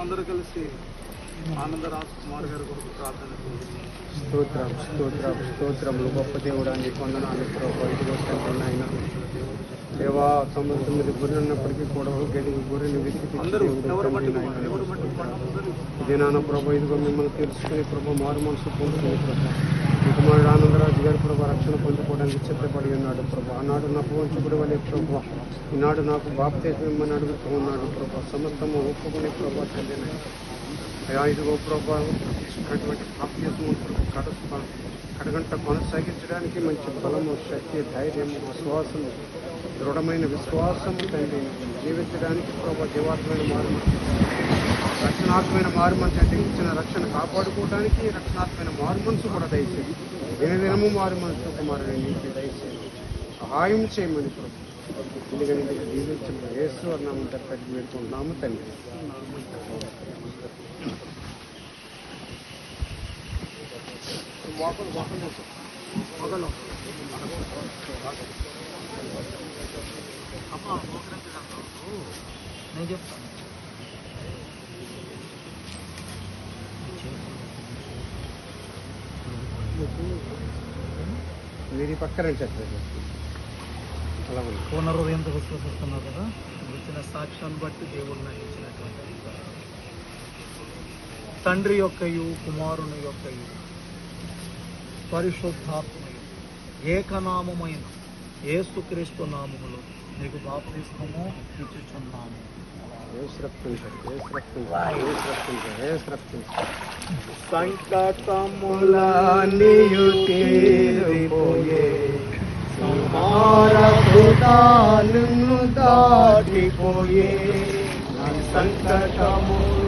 అందరూ కలిసి ఆనంద రాజ్ కుమార్ గారి కొరకు ప్రార్థన. స్తోత్రములు గొప్ప దేవుడా, నీ వందనాలు ప్రభు. ఇదిగో తండ్రి ఆయన దేవా 99 గొర్రెలు ఉన్నప్పటికీ కూడా గొర్రెని ఇదే నాన్న ప్రభు. ఇదిగో మిమ్మల్ని తెలుసుకుని ప్రభు మారు మనసు పొందుకుని ప్రభు మీ కుమారుడు ఆనందరాజు గారి ప్రభు రక్షణ పొందుకోవడానికి సిద్ధపడి ఉన్నాడు ప్రభు. ఆనాడు నా పోంచుకుడి వలె ప్రభు ఈనాడు నాకు బాప్తిజం ఇమ్మని అడుగుతూ ఉన్నాడు ప్రభు. సమస్తము ఒప్పుకునే ప్రభు తండ్రి అయా ఇదిగో ప్రభు తీసుకున్నటువంటి బాప్తిజం ప్రభు కడగంట కొనసాగించడానికి మంచి బలము, శక్తి, ధైర్యము, విశ్వాసము, దృఢమైన విశ్వాసము తండ్రి జీవించడానికి ప్రభు జీవాత్మైన మారుమనసు, రక్షణాత్మైన మారుమనసు అంటే ఇచ్చిన రక్షణ కాపాడుకోవడానికి రక్షణాత్మైన మారుమనసు కూడా దయచేసి దినదినము మారుమనసు కుమారుని నీకు దయచేసి సహాయం చేయమని ప్రభు. ఎందుకని జీవించిన యేసు అన్నాము తప్పటి వేడుకుంటున్నాము తండ్రి. నేను చెప్తాను. మీరు పక్కన చెప్పండి. అలా ఉంది. పునరుదయంతో విశ్వసిస్తున్నారు కదా. ఇచ్చిన సాక్ష్యాన్ని బట్టి దేవుడిని ఇచ్చినటువంటి తండ్రి యొక్కయు కుమారుని యొక్కయు పరిశుద్ధాత్మయు ఏకనామమైన యేసుక్రీస్తు నామములో నీకు బాప్తిస్మము ఇచ్చుచున్నాము. సంకటములన్నీయు తీరిపోయే సంహారభూతాలను దాటిపోయే సంకటముల